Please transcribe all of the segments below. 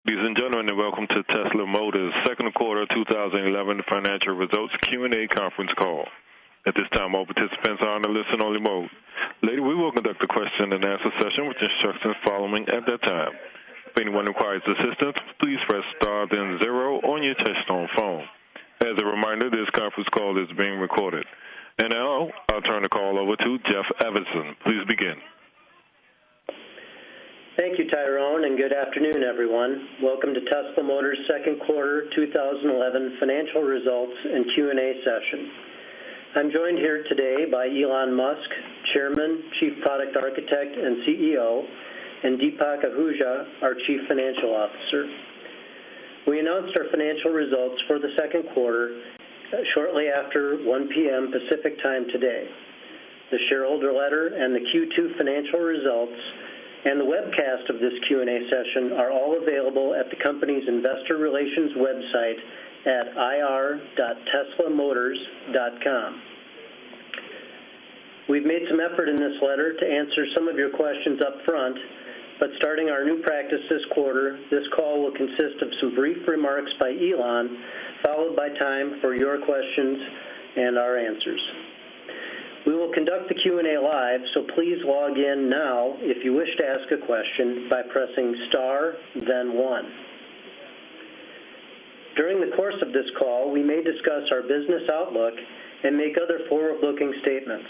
Ladies and gentlemen, and welcome to Tesla Motors' second quarter 2011 financial results Q&A conference call. At this time, all participants are on a listen-only mode. Later, we will conduct a question-and-answer session with instructions following at that time. If anyone requires assistance, please press star then 0 on your touch-tone phone. As a reminder, this conference call is being recorded. And now, I'll turn the call over to Jeff Everson. Please begin. Thank you, Tyrone, and good afternoon, everyone. Welcome to Tesla Motors' second quarter 2011 financial results and Q&A session. I'm joined here today by Elon Musk, Chairman, Chief Product Architect, and CEO, and Deepak Ahuja, our Chief Financial Officer. We announced our financial results for the second quarter shortly after 1 p.m. Pacific time today. The shareholder letter and the Q2 financial results and the webcast of this Q&A session are all available at the company's investor relations website at ir.teslamotors.com. We've made some effort in this letter to answer some of your questions up front, but starting our new practice this quarter, this call will consist of some brief remarks by Elon, followed by time for your questions and our answers. We will conduct the Q&A live, so please log in now if you wish to ask a question by pressing star, then 1. During the course of this call, we may discuss our business outlook and make other forward-looking statements.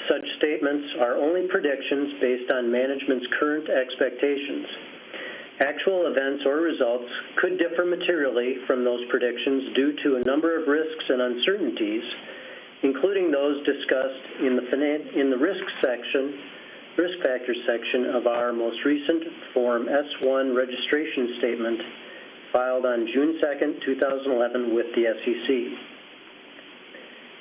Such statements are only predictions based on management's current expectations. Actual events or results could differ materially from those predictions due to a number of risks and uncertainties, including those discussed in the risk factors section of our most recent Form S-1 registration statement filed on June 2, 2011 with the SEC.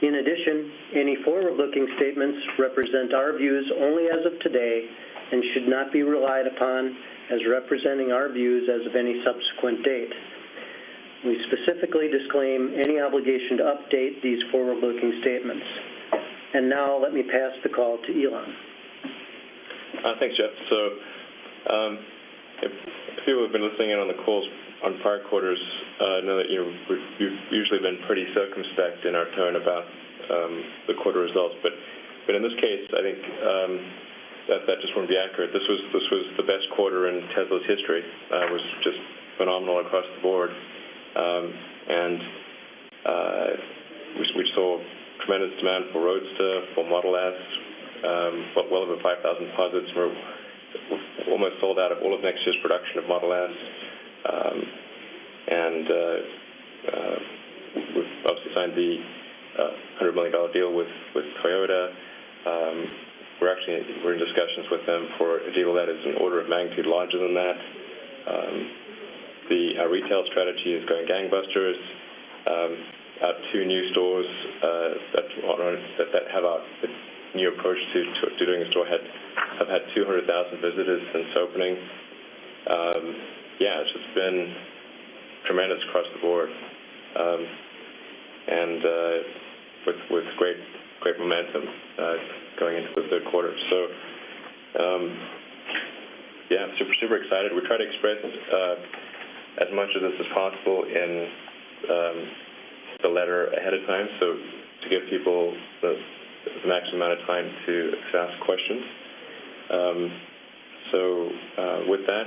In addition, any forward-looking statements represent our views only as of today and should not be relied upon as representing our views as of any subsequent date. We specifically disclaim any obligation to update these forward-looking statements. And now let me pass the call to Elon. Thanks, Jeff. So if people have been listening in on the calls on prior quarters, know that we've usually been pretty circumspect in our tone about the quarter results. But in this case, I think that just wouldn't be accurate. This was the best quarter in Tesla's history. It was just phenomenal across the board. We saw tremendous demand for Roadster, for Model S, well over 5,000 deposits. We're almost sold out of all of next year's production of Model S. We've obviously signed the $100 million deal with Toyota. We're in discussions with them for a deal that is an order of magnitude larger than that. Our retail strategy is going gangbusters. Our 2 new stores that have our new approach to doing a store have had 200,000 visitors since opening. It's just been tremendous across the board, and with great momentum going into the third quarter. So, super excited. We try to express as much of this as possible in the letter ahead of time, so to give people the maximum amount of time to ask questions. With that,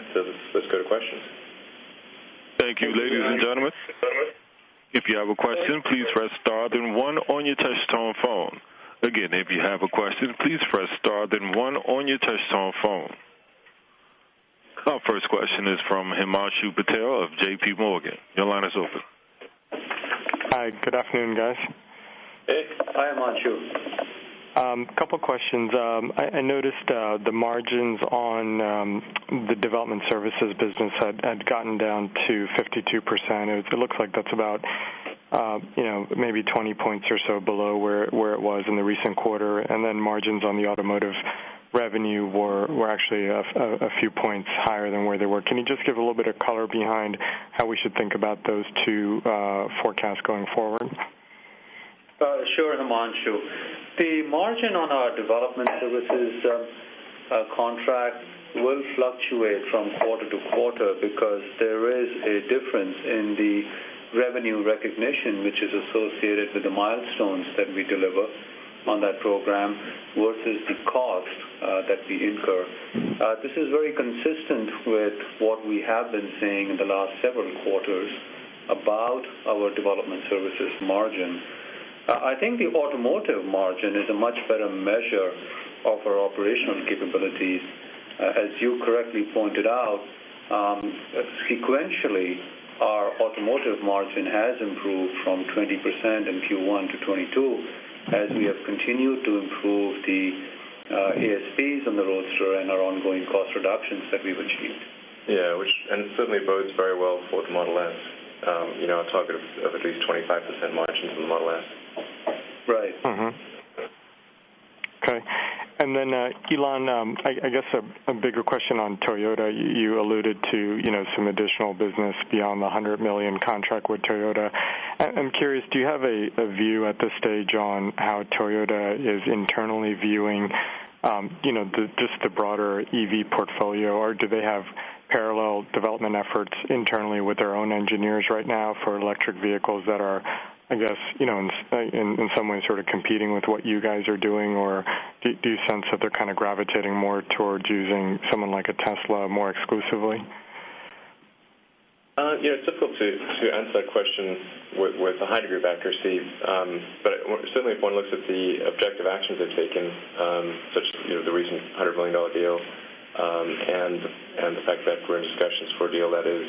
let's go to questions. Thank you, ladies and gentlemen. If you have a question, please press star then 1 on your touch-tone phone. Again, if you have a question, please press star then 1 on your touch-tone phone. Our first question is from Himanshu Patel of J.P. Morgan. Your line is open. Hi, good afternoon, guys. Hey. Hi, Himanshu. Couple questions. I noticed the margins on the development services business had gotten down to 52%. It looks like that's about maybe 20 points or so below where it was in the recent quarter, and then margins on the automotive revenue were actually a few points higher than where they were. Can you just give a little bit of color behind how we should think about those 2 forecasts going forward? Sure, Himanshu. The margin on our development services contract will fluctuate from quarter to quarter because there is a difference in the revenue recognition which is associated with the milestones that we deliver on that program versus the cost that we incur. This is very consistent with what we have been saying in the last several quarters about our development services margin. I think the automotive margin is a much better measure of our operational capabilities. As you correctly pointed out, sequentially, our automotive margin has improved from 20% in Q1 to 22% as we have continued to improve the ASPs on the Roadster and our ongoing cost reductions that we've achieved. Yeah, and certainly bodes very well for the Model S. A target of at least 25% margins in the Model S. Right. Mm-hmm. Okay. And then, Elon, I guess a bigger question on Toyota. You alluded to, some additional business beyond the $100 million contract with Toyota. I'm curious, do you have a view at this stage on how Toyota is internally viewing, just the broader EV portfolio, or do they have parallel development efforts internally with their own engineers right now for electric vehicles that are, I guess, in some ways sort of competing with what you guys are doing, or do you sense that they're kind of gravitating more towards using someone like a Tesla more exclusively? It's difficult to answer that question with a high degree of accuracy, but certainly if one looks at the objective actions they've taken, such as the recent $100 million deal, and the fact that we're in discussions for a deal that is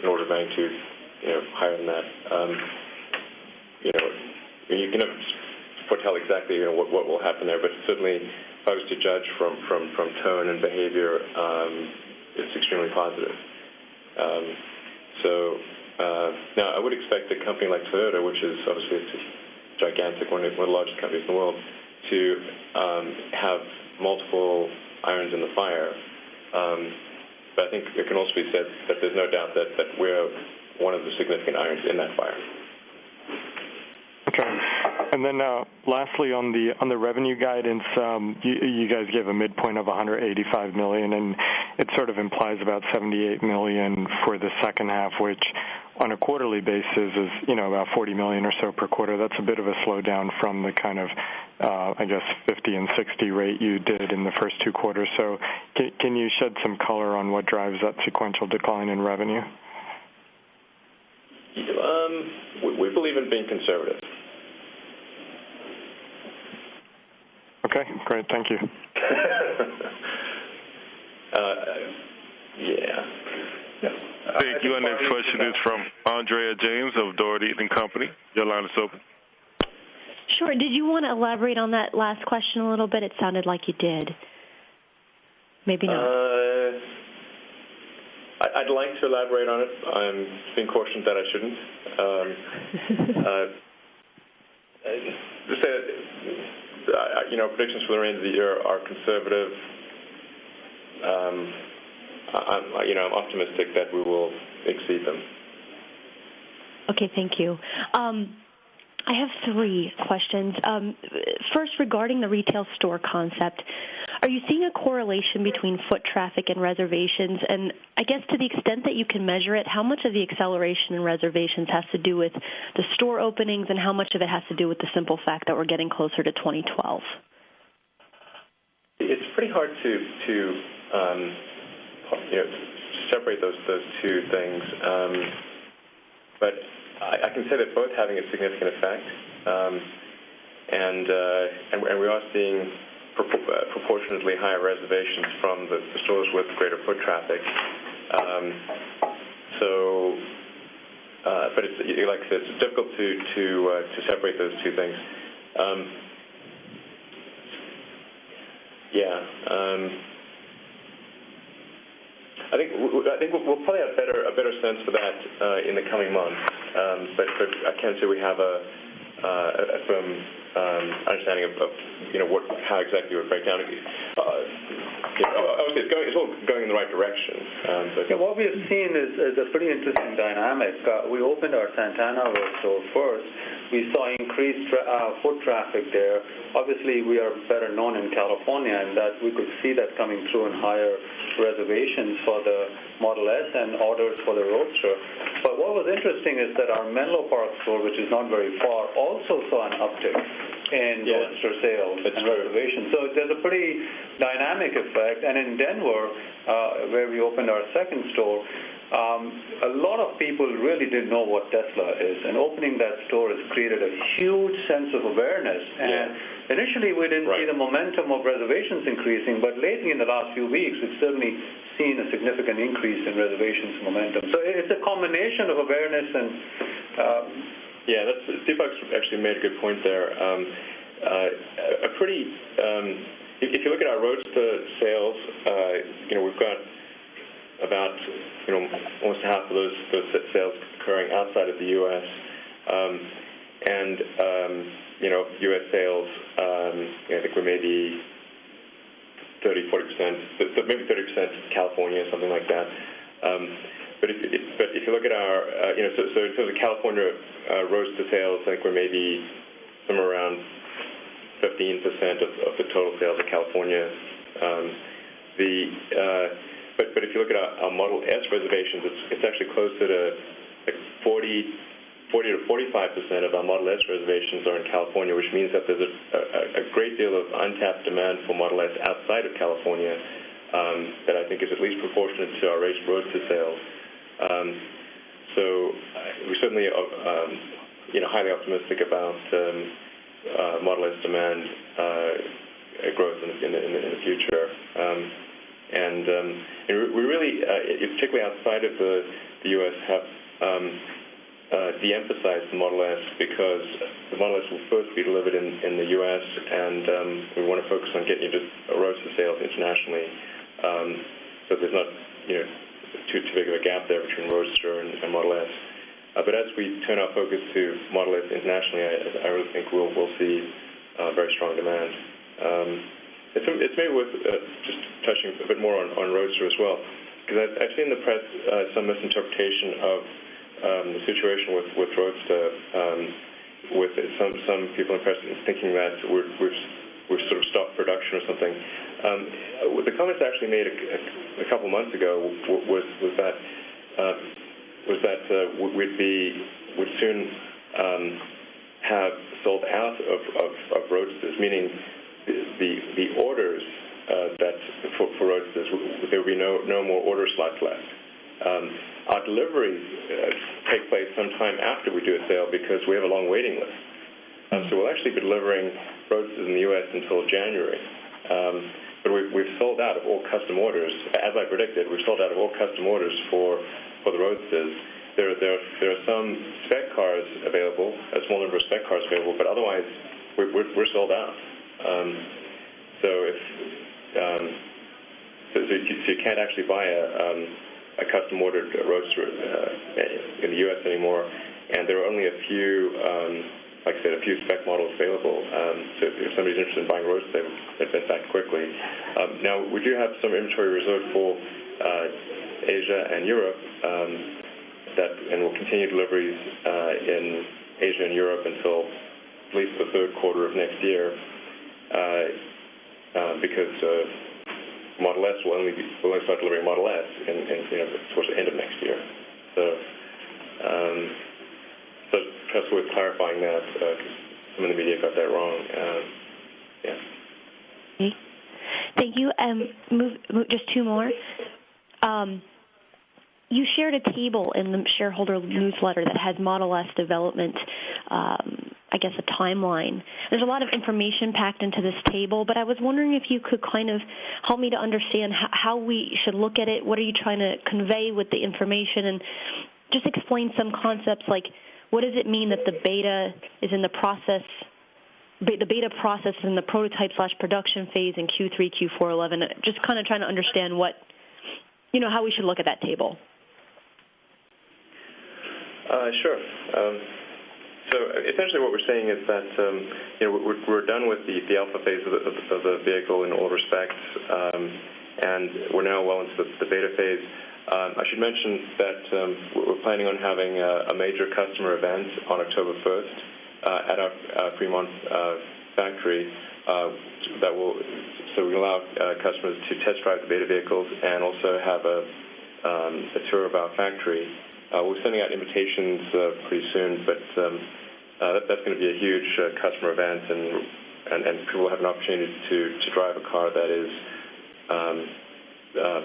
an order of magnitude higher than that. You can never foretell exactly what will happen there, but certainly if I was to judge from tone and behavior, it's extremely positive. Now I would expect a company like Toyota, which is obviously a gigantic, one of the largest companies in the world, to have multiple irons in the fire. But I think it can also be said that there's no doubt that we're one of the significant irons in that fire. Okay. And then lastly, on the revenue guidance, you guys gave a midpoint of $185 million, and it sort of implies about $78 million for the second half, which on a quarterly basis is, about $40 million or so per quarter. That's a bit of a slowdown from the kind of, 50 and 60 rate you did in the first two quarters. So can you shed some color on what drives that sequential decline in revenue? We believe in being conservative. Okay, great. Thank you. Thank you. Our next question is from Andrea James of Doherty & Company. Your line is open. Sure. Did you want to elaborate on that last question a little bit? It sounded like you did. Maybe not. I'd like to elaborate on it. I'm being cautioned that I shouldn't. Just say, predictions for the remainder of the year are conservative. I'm optimistic that we will exceed them. Okay, thank you. I have three questions. First, regarding the retail store concept, are you seeing a correlation between foot traffic and reservations? And I guess to the extent that you can measure it, how much of the acceleration in reservations has to do with the store openings, and how much of it has to do with the simple fact that we're getting closer to 2012? It's pretty hard to separate those two things, but I can say that both having a significant effect, and we are seeing proportionately higher reservations from the stores with greater foot traffic. But it's, like I said, it's difficult to separate those two things. I think we'll probably have a better sense for that in the coming months. But I can't say we have a firm understanding of how exactly it would break down. Obviously, it's all going in the right direction. What we have seen is a pretty interesting dynamic. We opened our Santana Row store first. We saw increased foot traffic there. Obviously, we are better known in California, and that we could see that coming through in higher reservations for the Model S and orders for the Roadster. But what was interesting is that our Menlo Park store, which is not very far, also saw an uptick in Roadster sales and reservations. So there's a pretty dynamic effect. And in Denver, where we opened our second store, a lot of people really didn't know what Tesla is, and opening that store has created a huge sense of awareness. And initially, we didn't see the momentum of reservations increasing, but lately, in the last few weeks, we've certainly seen a significant increase in reservations momentum. So it's a combination of awareness and Deepak's actually made a good point there. If you look at our Roadster sales, we've got about almost half of those sales occurring outside of the U.S. U.S. sales, I think we're maybe 30-40%, but maybe 30% California, something like that. But if you look at our, so in terms of California Roadster sales, I think we're maybe somewhere around 15% of the total sales of California. But if you look at our Model S reservations, it's actually closer to like 40 to 45% of our Model S reservations are in California, which means that there's a great deal of untapped demand for Model S outside of California that I think is at least proportionate to our Roadster sales. So we certainly are highly optimistic about Model S demand growth in the future. And we really, particularly outside of the U.S., have de-emphasized the Model S because the Model S will first be delivered in the U.S., and we want to focus on getting into Roadster sales internationally. So there's not too big of a gap there between Roadster and Model S. But as we turn our focus to Model S internationally, I really think we'll see very strong demand. It's maybe worth just touching a bit more on Roadster as well, because I've seen in the press some misinterpretation of the situation with Roadster, with some people in the press thinking that we've sort of stopped production or something. The comments I actually made a couple months ago was that we'd soon have sold out of Roadsters, meaning the orders for Roadsters, there will be no more order slots left. Our deliveries take place sometime after we do a sale because we have a long waiting list. So we'll actually be delivering Roadsters in the U.S. until January. But we've sold out of all custom orders. As I predicted, we've sold out of all custom orders for the Roadsters. There are some spec cars available, a small number of spec cars available, but otherwise we're sold out. So you can't actually buy a custom ordered Roadster in the U.S. anymore, and there are only a few, like I said, a few spec models available. So if somebody's interested in buying Roadster, they'd bet back quickly. Now we do have some inventory reserved for Asia and Europe, and we'll continue deliveries in Asia and Europe until at least the third quarter of next year. Because Model S we'll only start delivering Model S towards the end of next year. So perhaps worth clarifying that. Some of the media got that wrong. Thank you. Just two more. You shared a table in the shareholder newsletter that has Model S development, I guess a timeline. There's a lot of information packed into this table, but I was wondering if you could kind of help me to understand how we should look at it. What are you trying to convey with the information? And just explain some concepts like what does it mean that the beta is in the process, the beta process in the prototype/production phase in Q3, Q4, 11. Just kind of trying to understand what, how we should look at that table. Sure. So essentially what we're saying is that we're done with the alpha phase of the vehicle in all respects, and we're now well into the beta phase. I should mention that we're planning on having a major customer event on October 1st at our Fremont factory that will allow customers to test drive the beta vehicles and also have a tour of our factory. We're sending out invitations pretty soon, but that's going to be a huge customer event, and people will have an opportunity to drive a car that is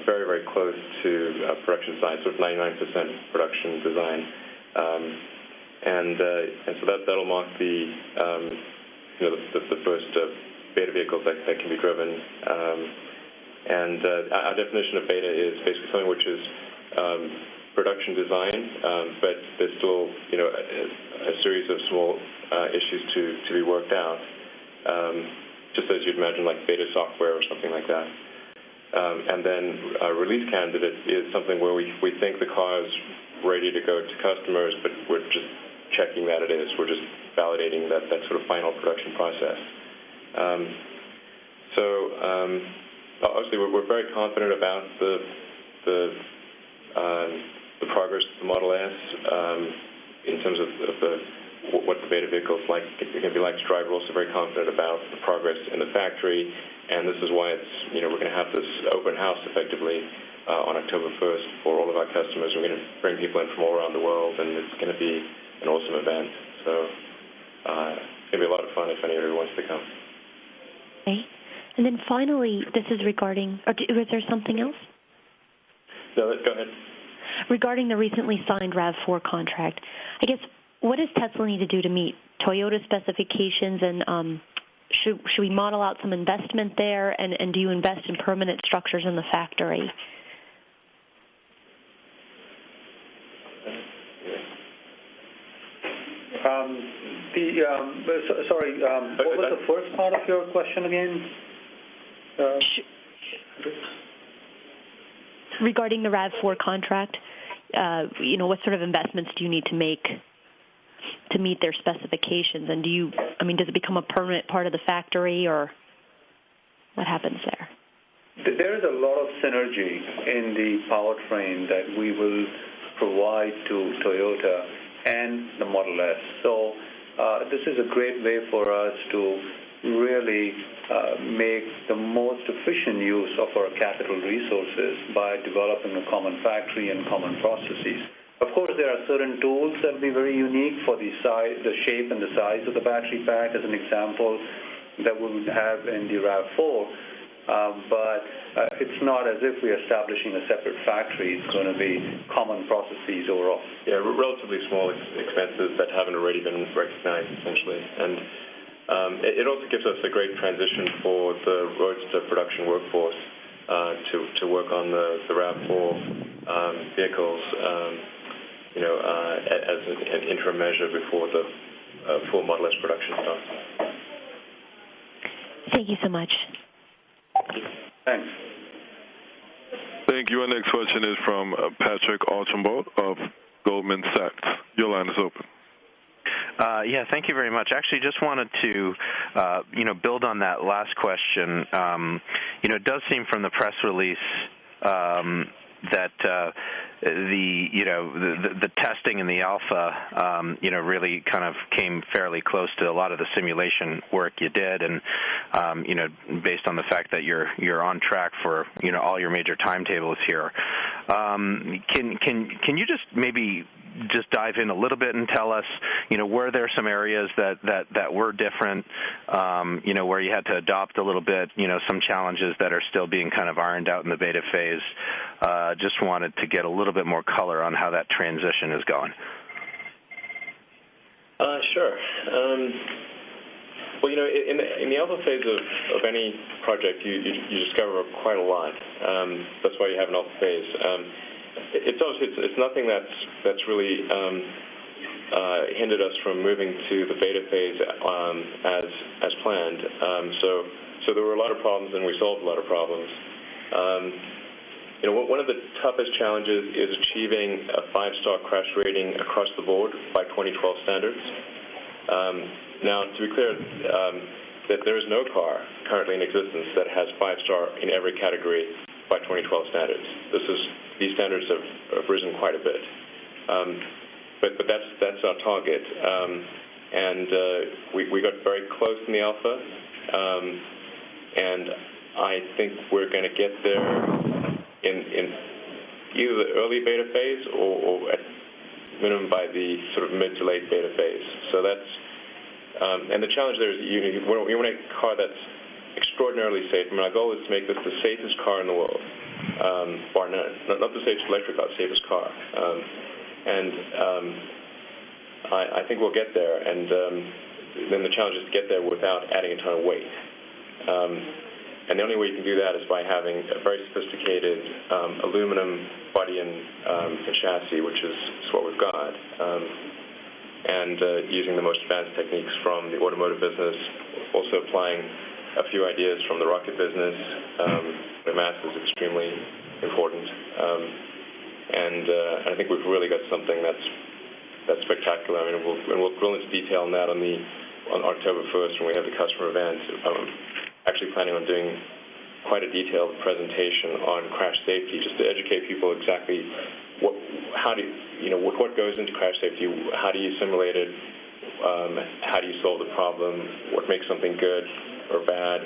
very, very close to production size, so it's 99% production design. And so that'll mark the first beta vehicles that can be driven. And our definition of beta is basically something which is production design, but there's still a series of small issues to be worked out, just as you'd imagine, like beta software or something like that. And then a release candidate is something where we think the car is ready to go to customers, but we're just checking that it is. We're just validating that sort of final production process. Obviously, we're very confident about the progress of the Model S in terms of what the beta vehicle is like. It's going to be like to drive. We're also very confident about the progress in the factory, and this is why we're going to have this open house effectively on October 1st for all of our customers. We're going to bring people in from all around the world, and it's going to be an awesome event. So it's going to be a lot of fun if anybody wants to come. Okay. And then finally, this is regarding, was there something else? No, go ahead. Regarding the recently signed RAV4 contract, I guess, what does Tesla need to do to meet Toyota specifications, and should we model out some investment there, and do you invest in permanent structures in the factory? What was the first part of your question again? Regarding the RAV4 contract, what sort of investments do you need to make to meet their specifications? And does it become a permanent part of the factory, or what happens there? There is a lot of synergy in the powertrain that we will provide to Toyota and the Model S. So this is a great way for us to really make the most efficient use of our capital resources by developing a common factory and common processes. Of course, there are certain tools that will be very unique for the shape and the size of the battery pack, as an example, that we would have in the RAV4. But it's not as if we're establishing a separate factory. It's going to be common processes overall. Yeah, relatively small expenses that haven't already been recognized, essentially. And it also gives us a great transition for the Roadster production workforce to work on the RAV4 vehicles, as an interim measure before the full Model S production starts. Thank you so much. Thanks. Thank you. Our next question is from Patrick Archambault of Goldman Sachs. Your line is open. Thank you very much. Actually, just wanted to, build on that last question. It does seem from the press release that the testing in the alpha, really kind of came fairly close to a lot of the simulation work you did, and based on the fact that you're on track for all your major timetables here. Can you just maybe just dive in a little bit and tell us, were there some areas that were different, where you had to adopt a little bit, some challenges that are still being kind of ironed out in the beta phase? Just wanted to get a little bit more color on how that transition is going. Sure. Well, in the alpha phase of any project, you discover quite a lot. That's why you have an alpha phase. It's nothing that's really hindered us from moving to the beta phase as planned. So there were a lot of problems, and we solved a lot of problems. One of the toughest challenges is achieving a 5-star crash rating across the board by 2012 standards. Now, to be clear, that there is no car currently in existence that has 5-star in every category by 2012 standards. These standards have risen quite a bit, but that's our target, and we got very close in the alpha, and I think we're going to get there in either the early beta phase or at minimum by the sort of mid to late beta phase. So that's and the challenge there is you want a car that's extraordinarily safe. I mean, our goal is to make this the safest car in the world, bar none. Not the safest electric car, the safest car. I think we'll get there, and then the challenge is to get there without adding a ton of weight. And the only way you can do that is by having a very sophisticated aluminum body and chassis, which is what we've got, and using the most advanced techniques from the automotive business, also applying a few ideas from the rocket business. The mass is extremely important, and I think we've really got something that's spectacular. I mean, we'll go into detail on that on October 1st when we have the customer event. Actually planning on doing quite a detailed presentation on crash safety, just to educate people exactly what goes into crash safety, how do you simulate it, how do you solve the problem, what makes something good or bad.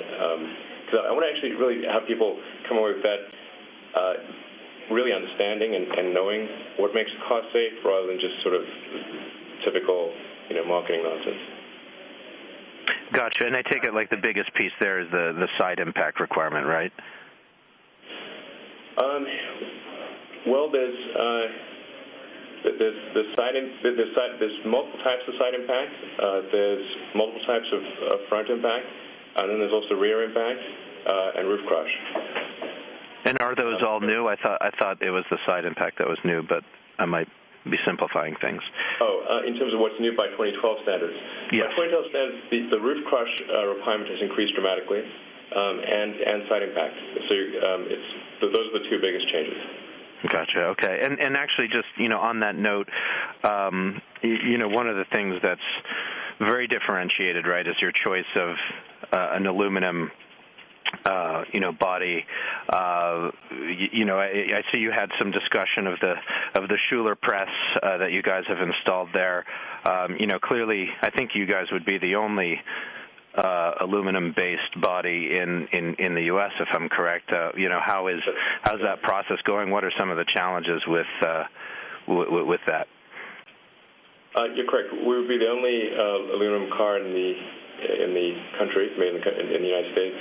Because I want to actually really have people come away with that really understanding and knowing what makes a car safe rather than just sort of typical marketing nonsense. Gotcha. And I take it like the biggest piece there is the side impact requirement, right? Well, there's multiple types of side impact. There's multiple types of front impact, and then there's also rear impact and roof crush. And are those all new? I thought it was the side impact that was new, but I might be simplifying things. In terms of what's new by 2012 standards. Yes. By 2012 standards, the roof crush requirement has increased dramatically, and side impact. So those are the two biggest changes. Gotcha. Okay. And actually, just on that note, one of the things that's very differentiated, right, is your choice of an aluminum body. I see you had some discussion of the Schuler press that you guys have installed there. Clearly, I think you guys would be the only aluminum-based body in the U.S., if I'm correct. How's that process going? What are some of the challenges with that? You're correct. We would be the only aluminum car in the country, made in the United States.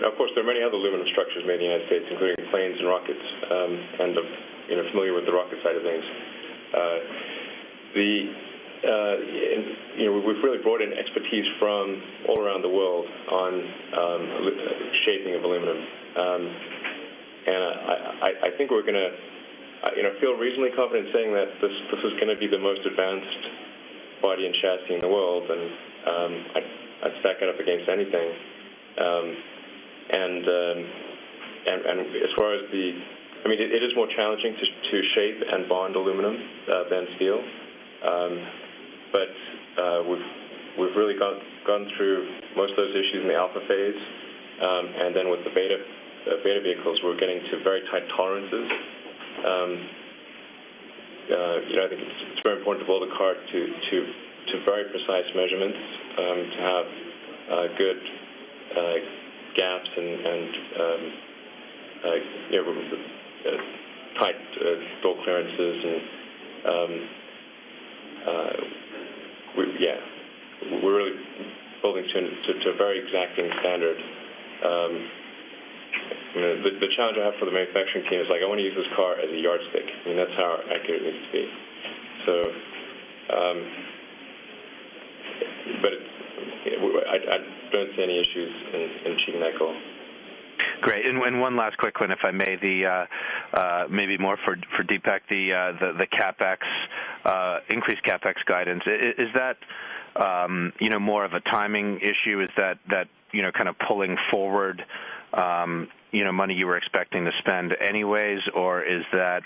Of course, there are many other aluminum structures made in the United States, including planes and rockets, and familiar with the rocket side of things. We've really brought in expertise from all around the world on shaping of aluminum, and I think we're going to, feel reasonably confident saying that this is going to be the most advanced body and chassis in the world, and I'd stack it up against anything. And as far as it is more challenging to shape and bond aluminum than steel, but we've really gone through most of those issues in the alpha phase, and then with the beta vehicles, we're getting to very tight tolerances. I think it's very important to build a car to very precise measurements, to have good gaps and tight door clearances, and we're really building to a very exacting standard. The challenge I have for the manufacturing team is I want to use this car as a yardstick. That's how accurate it needs to be. So, but I don't see any issues in achieving that goal. Great. And one last quick one, if I may, maybe more for Deepak, the Capex, increased Capex guidance. Is that more of a timing issue? Is that kind of pulling forward money you were expecting to spend anyways, or is that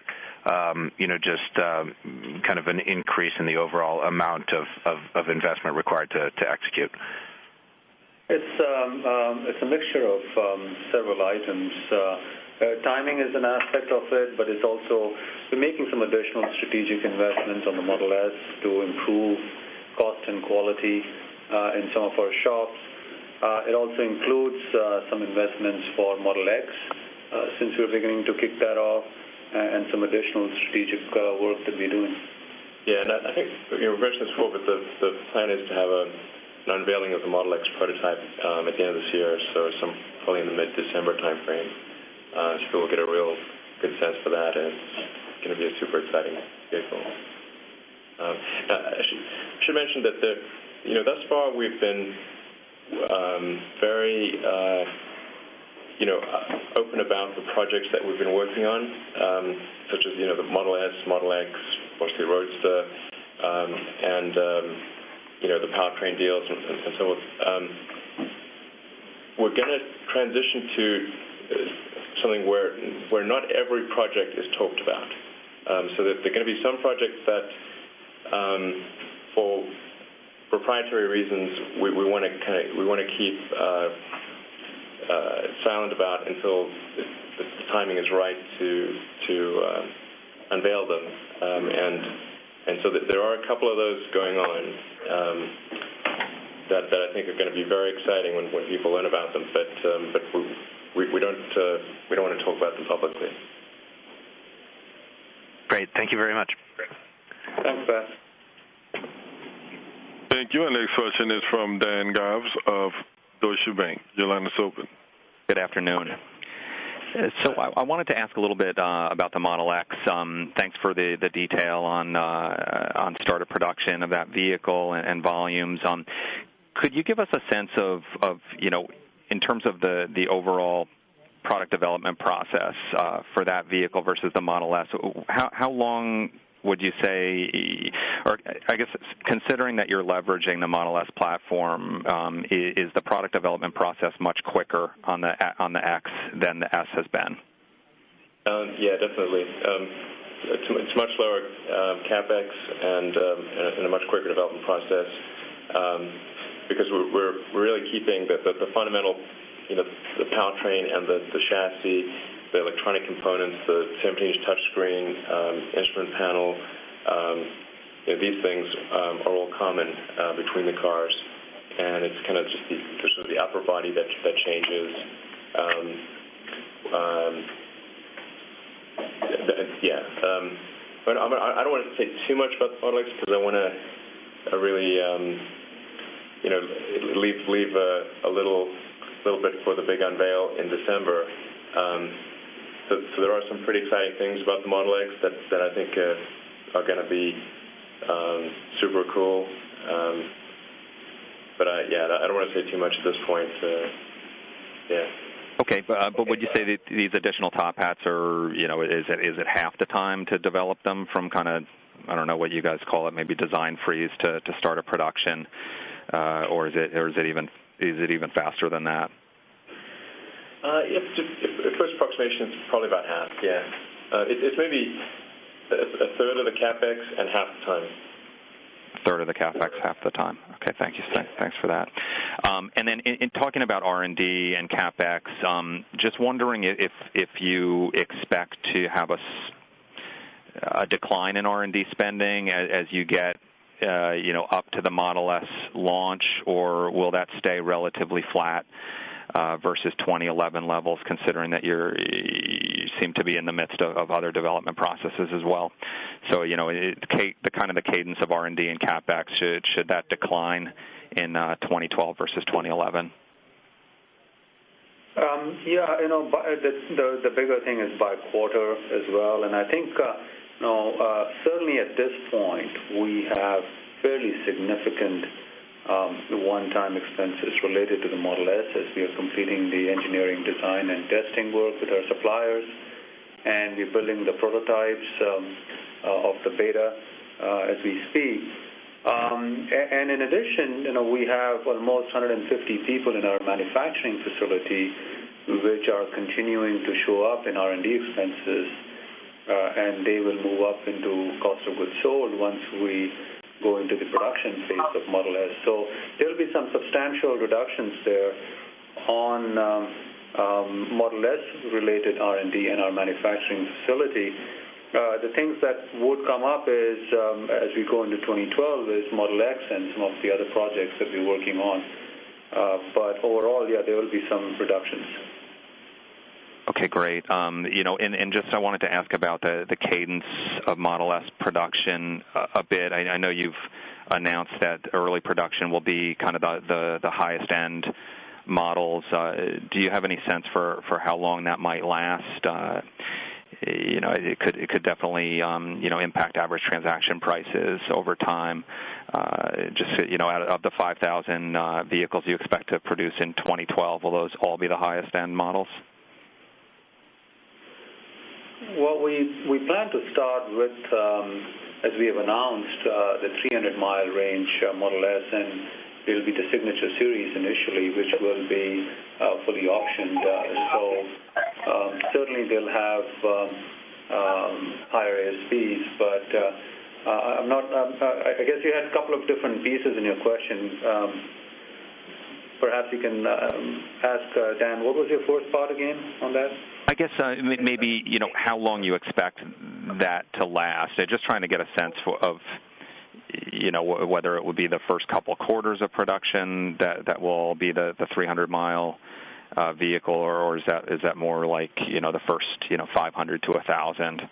just kind of an increase in the overall amount of investment required to execute? It's a mixture of several items. Timing is an aspect of it, but it's also we're making some additional strategic investments on the Model S to improve cost and quality in some of our shops. It also includes some investments for Model X, since we're beginning to kick that off, and some additional strategic work that we're doing. Yeah, and I think we've mentioned this before, but the plan is to have an unveiling of the Model X prototype at the end of this year, so probably in the mid-December time frame. So we'll get a real good sense for that, and it's going to be a super exciting vehicle. I should mention that thus far we've been very open about the projects that we've been working on, such as the Model S, Model X, mostly Roadster, and the powertrain deals and so on. We're going to transition to something where not every project is talked about. So that there are going to be some projects that, for proprietary reasons, we want to keep silent about until the timing is right to unveil them. And so that there are a couple of those going on that I think are going to be very exciting when people learn about them. But we don't want to talk about them publicly. Great. Thank you very much. Thanks, Beth. Thank you. Our next question is from Dan Galves of Deutsche Bank. Your line is open. Good afternoon. So I wanted to ask a little bit about the Model X. Thanks for the detail on start of production of that vehicle and volumes. Could you give us a sense of in terms of the overall product development process for that vehicle versus the Model S? How long would you say, or I guess considering that you're leveraging the Model S platform, is the product development process much quicker on the X than the S has been? Yeah, definitely. It's much lower Capex and a much quicker development process because we're really keeping the fundamental, the powertrain and the chassis, the electronic components, the 17-inch touchscreen, instrument panel. These things are all common between the cars, and it's kind of just the upper body that changes. But I don't want to say too much about the Model X because I want to really leave a little bit for the big unveil in December. So there are some pretty exciting things about the Model X that I think are going to be super cool. But I don't want to say too much at this point. Okay, but would you say that these additional top hats are, is it half the time to develop them from kind of, I don't know what you guys call it, maybe design freeze to start a production, or is it even faster than that? First approximation is probably about half. Yeah, it's maybe a third of the Capex and half the time. A third of the Capex, half the time. Okay, thank you. Thanks for that. And then in talking about R&D and Capex, just wondering if you expect to have a decline in R&D spending as you get up to the Model S launch, or will that stay relatively flat versus 2011 levels, considering that you seem to be in the midst of other development processes as well? So, the kind of the cadence of R&D and Capex, should that decline in 2012 versus 2011? The bigger thing is by quarter as well, and I think certainly at this point we have fairly significant one-time expenses related to the Model S as we are completing the engineering, design, and testing work with our suppliers, and we're building the prototypes of the beta as we speak. And in addition, we have almost 150 people in our manufacturing facility which are continuing to show up in R&D expenses, and they will move up into cost of goods sold once we go into the production phase of Model S. So there will be some substantial reductions there on Model S-related R&D in our manufacturing facility. The things that would come up is, as we go into 2012, is Model X and some of the other projects that we're working on. But overall, yeah, there will be some reductions. Okay, great. And just I wanted to ask about the cadence of Model S production a bit. I know you've announced that early production will be kind of the highest end models. Do you have any sense for how long that might last? It could definitely impact average transaction prices over time. Out of the 5,000 vehicles you expect to produce in 2012, will those all be the highest end models? Well, we plan to start with, as we have announced, the 300-mile range Model S, and it'll be the Signature Series initially, which will be fully optioned. So certainly they'll have higher ASPs, but I guess you had a couple of different pieces in your question. Perhaps you can ask Dan, what was your first part again on that? I guess maybe, how long you expect that to last. Just trying to get a sense of, whether it would be the first couple quarters of production that will be the 300-mile vehicle, or is that more like, the first, 500 to 1,000?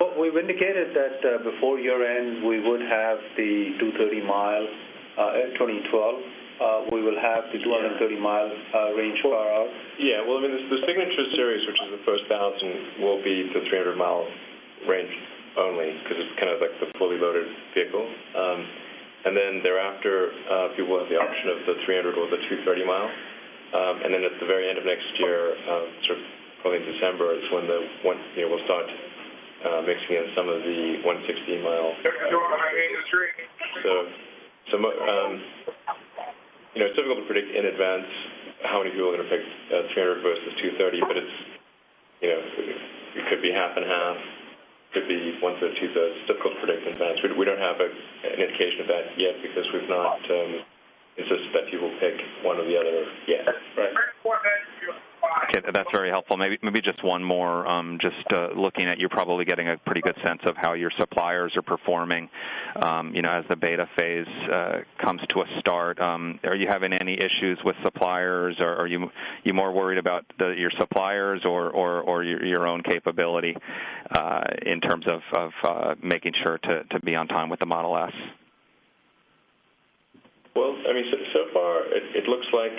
Well, we've indicated that before year-end we would have the 230-mile in 2012. We will have the 230-mile range per hour. Yeah, well, I mean, the Signature Series, which is the first 1,000, will be the 300-mile range only, because it's kind of like the fully loaded vehicle. And then thereafter, people will have the option of the 300 or the 230-mile. And then at the very end of next year, sort of probably in December, is when we'll start mixing in some of the 160-mile. It's difficult to predict in advance how many people are going to pick 300 versus 230, but it could be half and half, could be one-third, two-thirds. It's difficult to predict in advance. We don't have an indication of that yet because we've not insisted that people pick one or the other yet. Right. Okay, that's very helpful. Maybe just one more. Looking at, you're probably getting a pretty good sense of how your suppliers are performing. As the beta phase comes to a start, are you having any issues with suppliers, or are you more worried about your suppliers or your own capability in terms of making sure to be on time with the Model S? Well, I mean, so far it looks like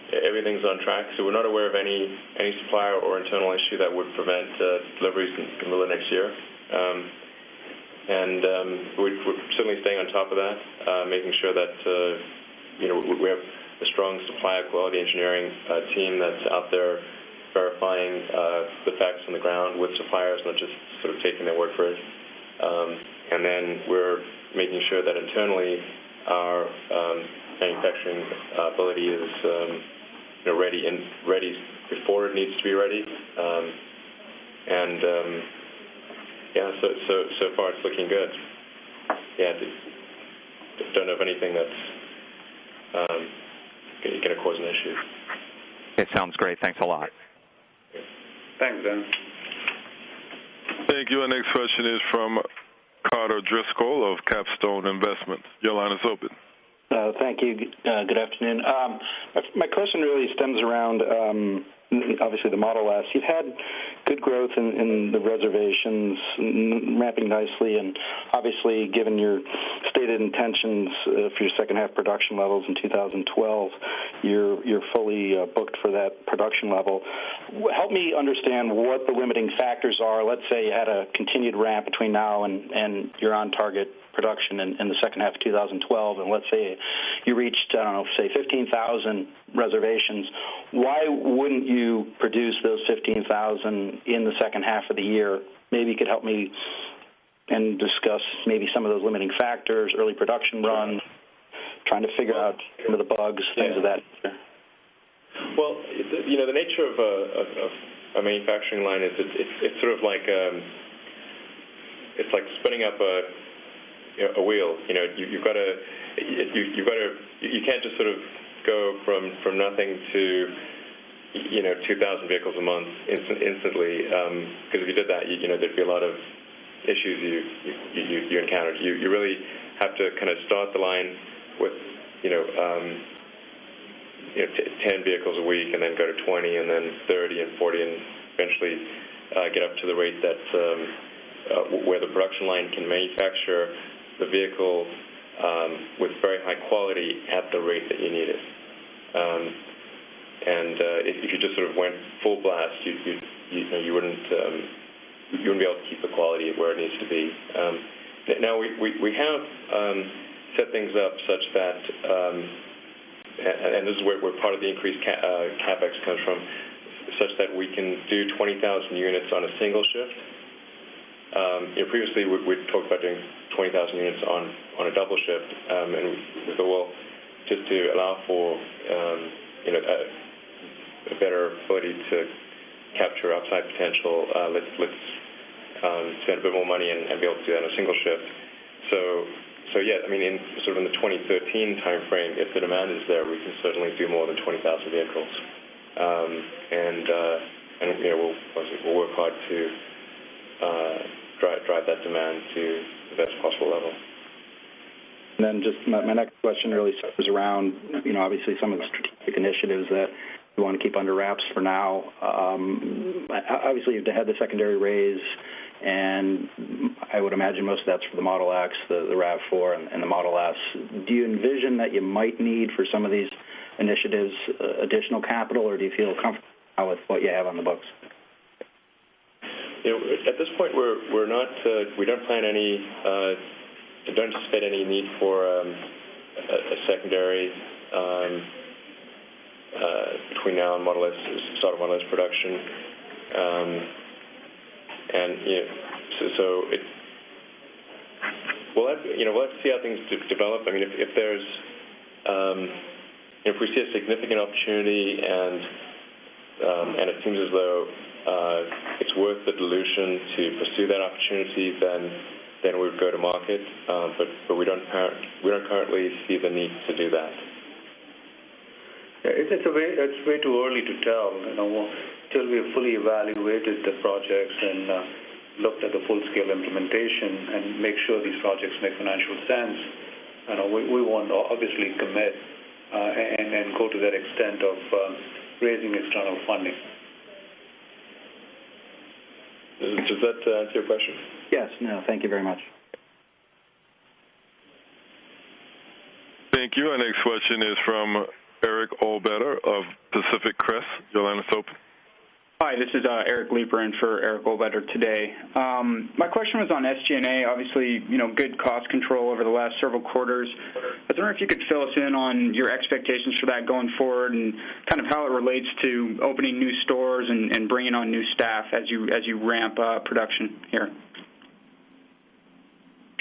everything's on track, so we're not aware of any supplier or internal issue that would prevent deliveries in the middle of next year. We're certainly staying on top of that, making sure that we have a strong supply quality engineering team that's out there verifying the facts on the ground with suppliers, not just sort of taking their word for it. And then we're making sure that internally our manufacturing ability is ready before it needs to be ready. So far it's looking good. Yeah, don't know of anything that's going to cause an issue. It sounds great. Thanks a lot. Thanks, Dan. Thank you. Our next question is from Carter Driscoll of Capstone Investments. Your line is open. Thank you. Good afternoon. My question really stems around, obviously, the Model S. You've had good growth in the reservations, ramping nicely, and obviously, given your stated intentions for your second-half production levels in 2012, you're fully booked for that production level. Help me understand what the limiting factors are. Let's say you had a continued ramp between now and you're on target production in the second half of 2012, and let's say you reached, 15,000 reservations. Why wouldn't you produce those 15,000 in the second half of the year? Maybe you could help me and discuss maybe some of those limiting factors, early production runs, trying to figure out some of the bugs, things of that nature. Well, the nature of a manufacturing line is it's sort of like it's like spinning up a wheel. You can't just sort of go from nothing to 2,000 vehicles a month instantly, because if you did that, there'd be a lot of issues you encountered. You really have to kind of start the line with 10 vehicles a week, and then go to 20, and then 30 and 40, and eventually get up to the rate that where the production line can manufacture the vehicle with very high quality at the rate that you need it. If you just sort of went full blast, you wouldn't be able to keep the quality where it needs to be. Now we have set things up such that, and this is where part of the increased Capex comes from, such that we can do 20,000 units on a single shift. Previously we talked about doing 20,000 units on a double shift, and we thought, well, just to allow for a better ability to capture upside potential, let's spend a bit more money and be able to do that on a single shift. So yeah, I mean, in sort of in the 2013 time frame, if the demand is there, we can certainly do more than 20,000 vehicles, and we'll work hard to drive that demand to the best possible level. And then just my next question really centers around, obviously some of the strategic initiatives that we want to keep under wraps for now. Obviously, you've had the secondary raise, and I would imagine most of that's for the Model X, the RAV4, and the Model S. Do you envision that you might need for some of these initiatives additional capital, or do you feel comfortable now with what you have on the books? At this point, we're not. We don't plan any. Don't anticipate any need for a secondary between now and start of Model S production. We'll have to see how things develop. I mean, if there's if we see a significant opportunity and it seems as though it's worth the dilution to pursue that opportunity, then we would go to market. But we don't currently see the need to do that. It's way too early to tell. Till we have fully evaluated the projects and looked at the full-scale implementation and make sure these projects make financial sense. We won't obviously commit and go to that extent of raising external funding. Does that answer your question? Yes. No. Thank you very much. Thank you. Our next question is from Eric Olbetter of Pacific Crest. Your line is open. Hi, this is Eric Leeper in for Eric Olbetter today. My question was on SG&A. Obviously, good cost control over the last several quarters. I was wondering if you could fill us in on your expectations for that going forward, and kind of how it relates to opening new stores and bringing on new staff as you ramp production here.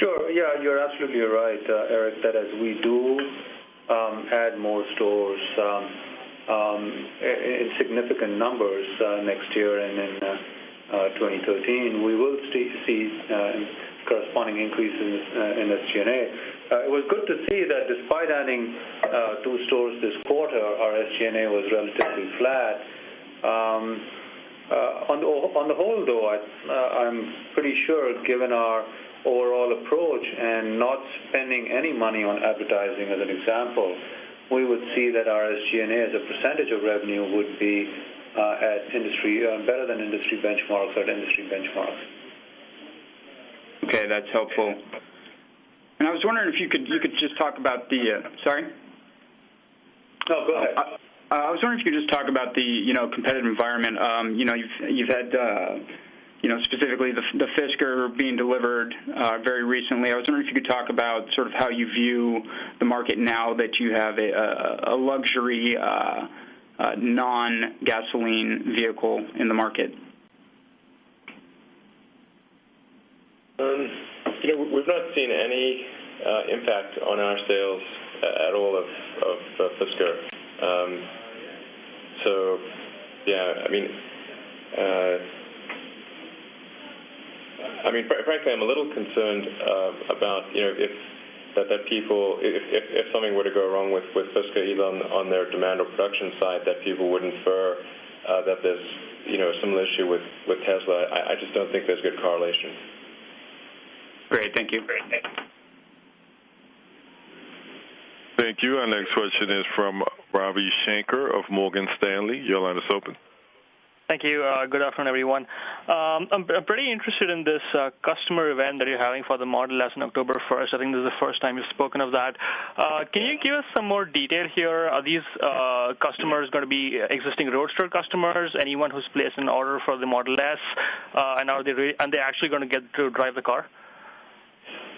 Sure. Yeah, you're absolutely right, Eric, that as we do add more stores in significant numbers next year and in 2013, we will see corresponding increases in SG&A. It was good to see that despite adding 2 stores this quarter, our SG&A was relatively flat. On the whole, though, I'm pretty sure, given our overall approach and not spending any money on advertising, as an example, we would see that our SG&A as a percentage of revenue would be at industry better than industry benchmarks or industry benchmarks. Okay, that's helpful. And I was wondering if you could just talk about the sorry. No, go ahead. I was wondering if you could just talk about the competitive environment. You've had specifically the Fisker being delivered very recently. I was wondering if you could talk about sort of how you view the market now that you have a luxury non-gasoline vehicle in the market. We've not seen any impact on our sales at all of Fisker. So, yeah, frankly, I'm a little concerned about, if something were to go wrong with Fisker, either on their demand or production side, that people would infer that there's, a similar issue with Tesla. I just don't think there's good correlation. Great, thank you. Thank you. Our next question is from Ravi Shankar of Morgan Stanley. Your line is open. Thank you. Good afternoon, everyone. I'm pretty interested in this customer event that you're having for the Model S on October 1st. I think this is the first time you've spoken of that. Can you give us some more detail here? Are these customers going to be existing Roadster customers, anyone who's placed an order for the Model S, and are they actually going to get to drive the car?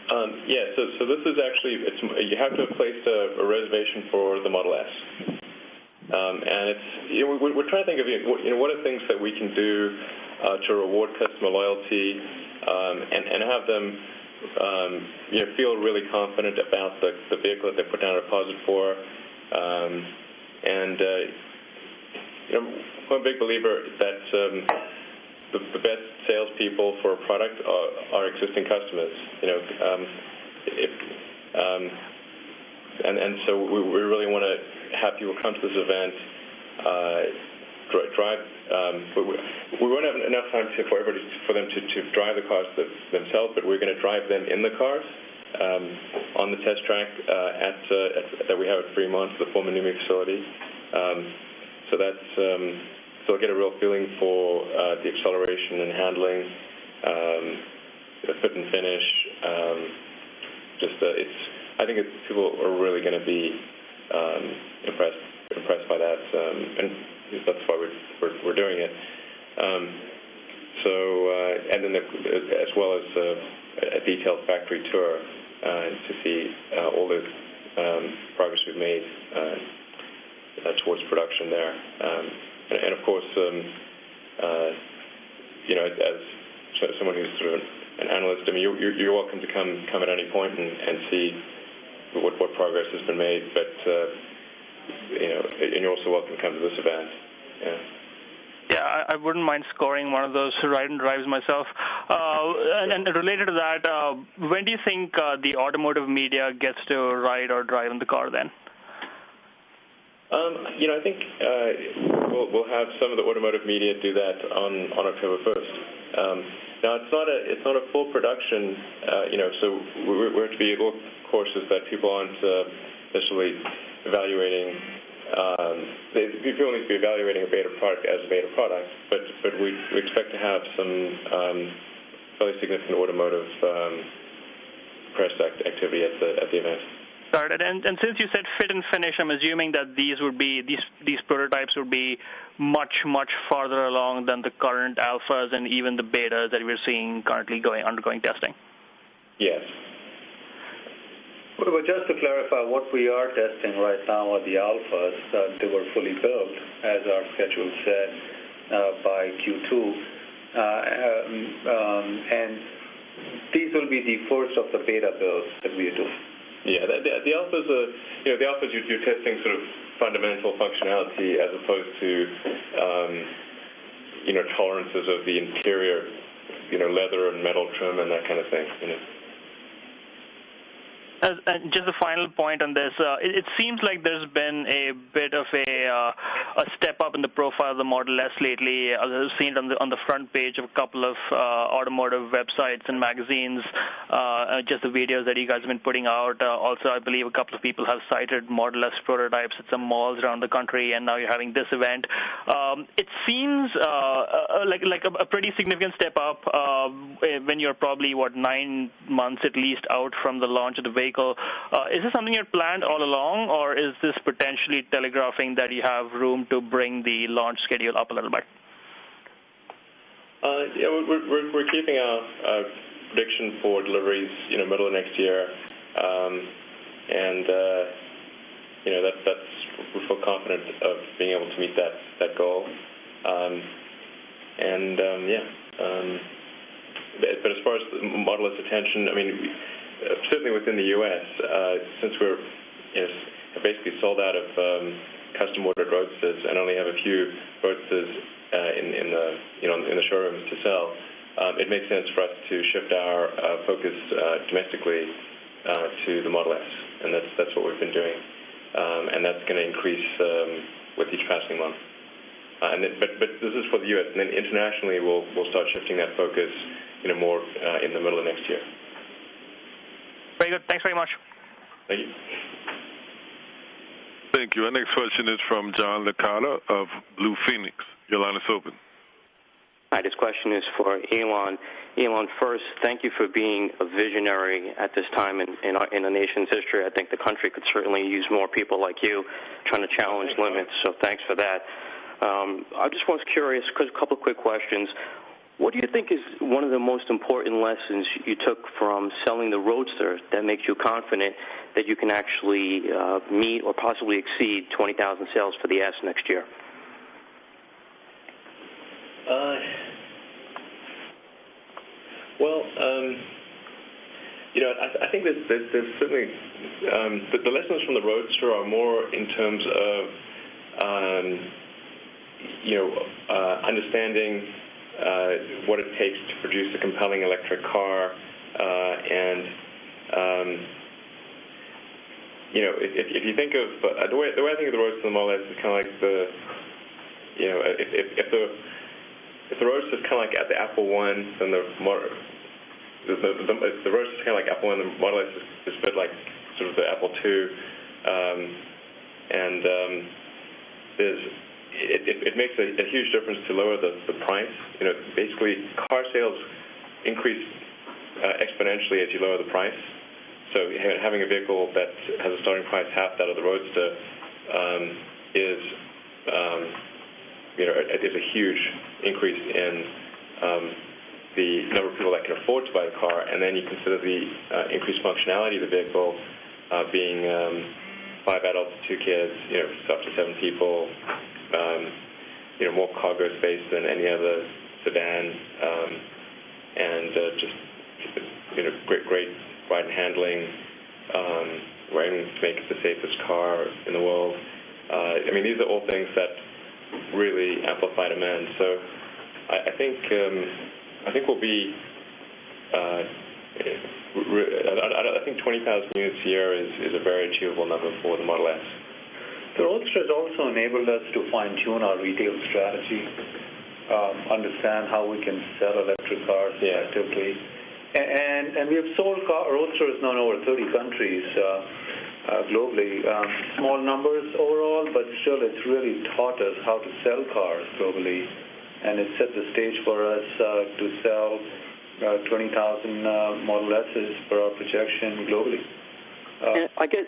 So this is actually, you have to have placed a reservation for the Model S. And it's, we're trying to think of, what are things that we can do to reward customer loyalty and have them, feel really confident about the vehicle that they put down a deposit for. I'm a big believer that the best salespeople for a product are existing customers. So we really want to have people come to this event, drive. We won't have enough time for them to drive the cars themselves, but we're going to drive them in the cars on the test track that we have at Fremont, the former NUMMI facility. So they'll get a real feeling for the acceleration and handling, the fit and finish. I think people are really going to be impressed by that, and that's why we're doing it. And then as well as a detailed factory tour to see all the progress we've made towards production there. And of course, as someone who's sort of an analyst, you're welcome to come at any point and see what progress has been made, but and you're also welcome to come to this event. Yeah, I wouldn't mind scoring one of those ride and drives myself. And related to that, when do you think the automotive media gets to ride or drive in the car then? I think we'll have some of the automotive media do that on October 1st. Now it's not a full production, so we're to be cautious that people aren't necessarily evaluating. People need to be evaluating a beta product as a beta product, but we expect to have some fairly significant automotive press activity at the event. Started. And since you said fit and finish, I'm assuming that these prototypes would be much farther along than the current alphas and even the betas that we're seeing currently undergoing testing. Yes. Well, just to clarify, what we are testing right now are the alphas. They were fully built, as our schedule said, by Q2, and these will be the first of the beta builds that we do. Yeah, the alphas are, the alphas you're testing sort of fundamental functionality as opposed to, tolerances of the interior, leather and metal trim and that kind of thing. And just a final point on this, it seems like there's been a bit of a step up in the profile of the Model S lately. I've seen it on the front page of a couple of automotive websites and magazines, just the videos that you guys have been putting out. Also, I believe a couple of people have cited Model S prototypes at some malls around the country, and now you're having this event. It seems like a pretty significant step up when you're probably, 9 months at least out from the launch of the vehicle. Is this something you had planned all along, or is this potentially telegraphing that you have room to bring the launch schedule up a little bit? Yeah, we're keeping our prediction for deliveries, middle of next year, and we feel confident of being able to meet that goal. But as far as the Model S attention, certainly within the U.S., since we're have basically sold out of custom ordered Roadsters and only have a few Roadsters in the showrooms to sell, it makes sense for us to shift our focus domestically to the Model S, and that's what we've been doing, and that's going to increase with each passing month. But this is for the U.S., and then internationally we'll start shifting that focus, more in the middle of next year. Very good. Thanks very much. Thank you. Thank you. Our next question is from John Licata of Blue Phoenix. Your line is open. Hi, this question is for Elon. Elon, first, thank you for being a visionary at this time in the nation's history. I think the country could certainly use more people like you trying to challenge limits, so thanks for that. I just was curious, a couple of quick questions. What do you think is one of the most important lessons you took from selling the Roadster that makes you confident that you can actually meet or possibly exceed 20,000 sales for the S next year? I think there's certainly the lessons from the Roadster are more in terms of understanding what it takes to produce a compelling electric car, and if you think of the way I think of the Roadster and the Model S is kind of like if the Roadster is kind of like at the Apple One, then the Roadster is kind of like Apple One, the Model S is a bit like sort of the Apple II, and it makes a huge difference to lower the price. Basically, car sales increase exponentially as you lower the price. So having a vehicle that has a starting price half that of the Roadster is a huge increase in the number of people that can afford to buy the car, and then you consider the increased functionality of the vehicle being 5 adults, 2 kids, up to 7 people, more cargo space than any other sedan, and just great ride and handling. We're aiming to make it the safest car in the world. These are all things that really amplify demand. So I think we'll be. I think 20,000 units a year is a very achievable number for the Model S. The Roadster has also enabled us to fine-tune our retail strategy, understand how we can sell electric cars effectively. And we have sold Roadsters now in over 30 countries globally. Small numbers overall, but still it's really taught us how to sell cars globally. And it set the stage for us to sell 20,000 Model S's per our projection globally. And I guess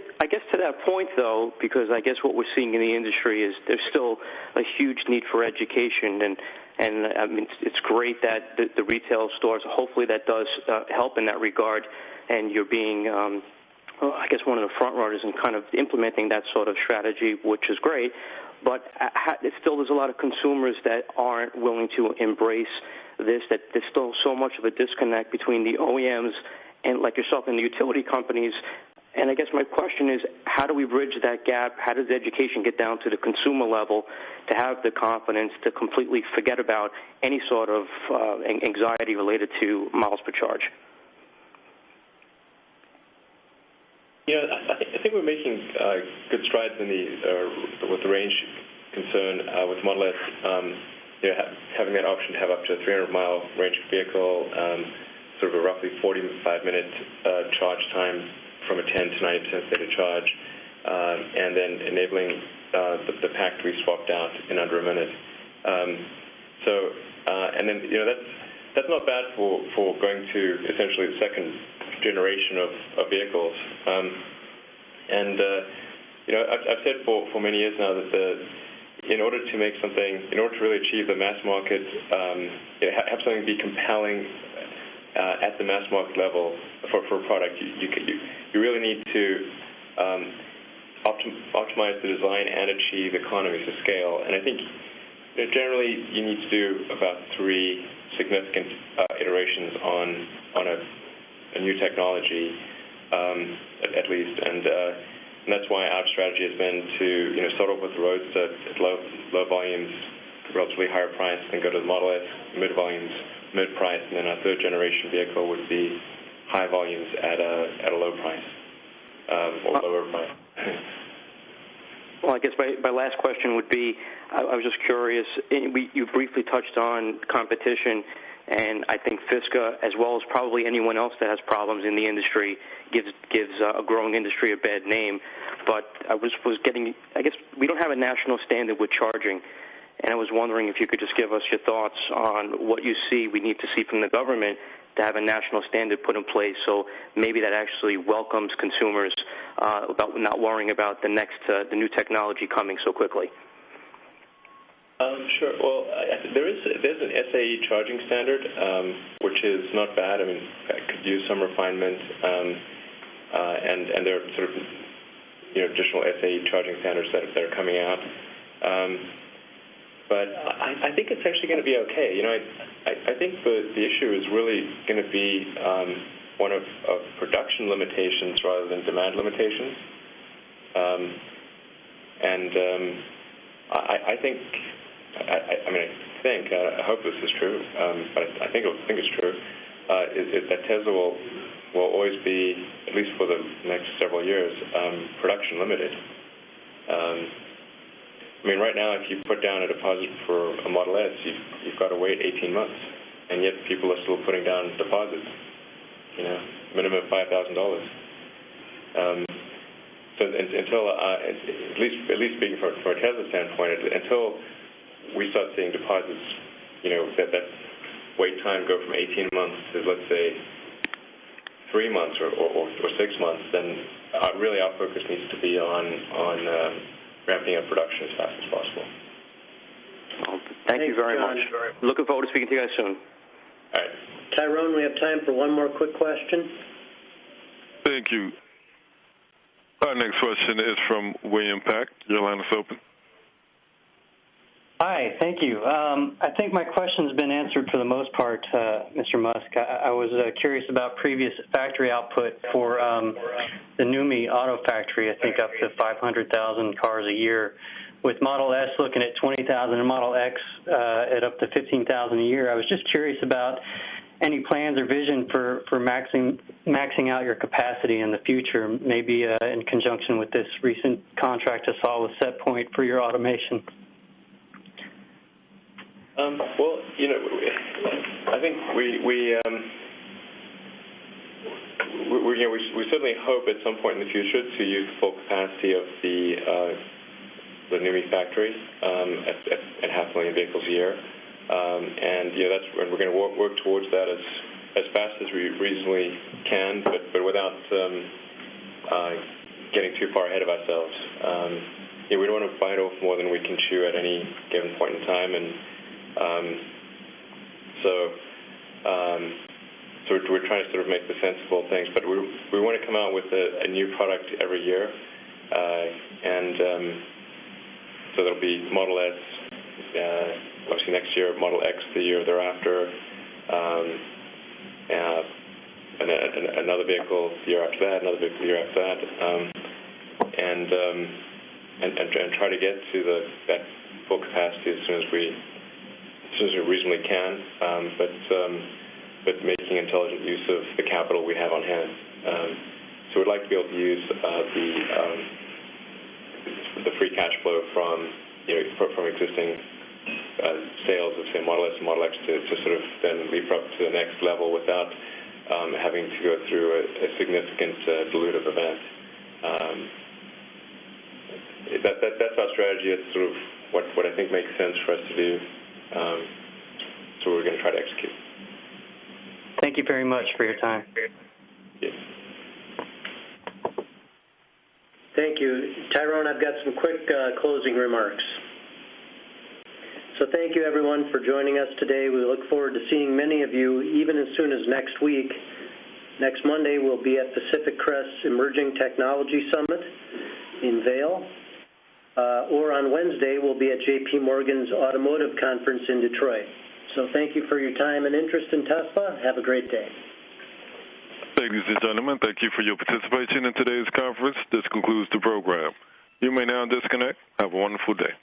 to that point, though, because I guess what we're seeing in the industry is there's still a huge need for education, and it's great that the retail stores, hopefully that does help in that regard, and you're being, I guess, one of the front runners in kind of implementing that sort of strategy, which is great, but still there's a lot of consumers that aren't willing to embrace this, that there's still so much of a disconnect between the OEMs and, like yourself, and the utility companies. And I guess my question is, how do we bridge that gap? How does education get down to the consumer level to have the confidence to completely forget about any sort of anxiety related to miles per charge? I think we're making good strides in with the range concern with Model S. Having that option to have up to a 300-mile range vehicle, sort of a roughly 45-minute charge time from a 10 to 90% state of charge, and then enabling the pack to be swapped out in under a minute. And then that's not bad for going to essentially the second generation of vehicles. I've said for many years now that in order to really achieve the mass market, have something be compelling at the mass market level for a product, you really need to optimize the design and achieve economies of scale. And I think generally you need to do about 3 significant iterations on a new technology, at least. And And that's why our strategy has been to start off with the Roadster at low volumes, relatively higher price, then go to the Model S, mid volumes, mid price, and then our third generation vehicle would be high volumes at a low price or lower price. Well, I guess my last question would be, I was just curious, you briefly touched on competition, and I think Fisker, as well as probably anyone else that has problems in the industry, gives a growing industry a bad name. But I guess we don't have a national standard with charging, and I was wondering if you could just give us your thoughts on what you see we need to see from the government to have a national standard put in place, so maybe that actually welcomes consumers about not worrying about the new technology coming so quickly. Sure. Well, there's an SAE charging standard, which is not bad. I mean, it could use some refinement, and there are sort of additional SAE charging standards that are coming out. But I think it's actually going to be okay. I think the issue is really going to be one of production limitations rather than demand limitations. I hope this is true, but I think it's true, is that Tesla will always be, at least for the next several years, production limited. Right now, if you put down a deposit for a Model S, you've got to wait 18 months, and yet people are still putting down deposits, minimum of $5,000. So until, at least speaking from a Tesla standpoint, until we start seeing deposits, that wait time go from 18 months to, let's say, 3 months or 6 months, then really our focus needs to be on ramping up production as fast as possible. Well, thank you very much. Looking forward to speaking to you guys soon. All right. Tyrone, we have time for one more quick question. Thank you. Our next question is from William Pack. Your line is open. Hi, thank you. I think my question's been answered for the most part, Mr. Musk. I was curious about previous factory output for the NUMMI auto factory, I think up to 500,000 cars a year. With Model S looking at 20,000 and Model X at up to 15,000 a year, I was just curious about any plans or vision for maxing out your capacity in the future, maybe in conjunction with this recent contract I saw with SetPoint for your automation. Well, I think we certainly hope at some point in the future to use the full capacity of the NUMMI factory at 500,000 vehicles a year, and that's when we're going to work towards that as fast as we reasonably can, but without getting too far ahead of ourselves. We don't want to bite off more than we can chew at any given point in time, and so we're trying to sort of make the sensible things, but we want to come out with a new product every year, and so there'll be Model S obviously next year, Model X the year thereafter, and another vehicle the year after that, another vehicle the year after that, and try to get to that full capacity as soon as we reasonably can, but making intelligent use of the capital we have on hand. So we'd like to be able to use the free cash flow from existing sales of, say, Model S and Model X to sort of then leap up to the next level without having to go through a significant dilutive event. That's our strategy. It's sort of what I think makes sense for us to do. So we're going to try to execute. Thank you very much for your time. Yes. Thank you. Tyrone, I've got some quick closing remarks. So thank you, everyone, for joining us today. We look forward to seeing many of you even as soon as next week. Next Monday, we'll be at Pacific Crest's Emerging Technology Summit in Vail. Or on Wednesday, we'll be at J.P. Morgan's Automotive Conference in Detroit. So thank you for your time and interest in Tesla. Have a great day. Ladies and gentlemen, thank you for your participation in today's conference. This concludes the program. You may now disconnect. Have a wonderful day.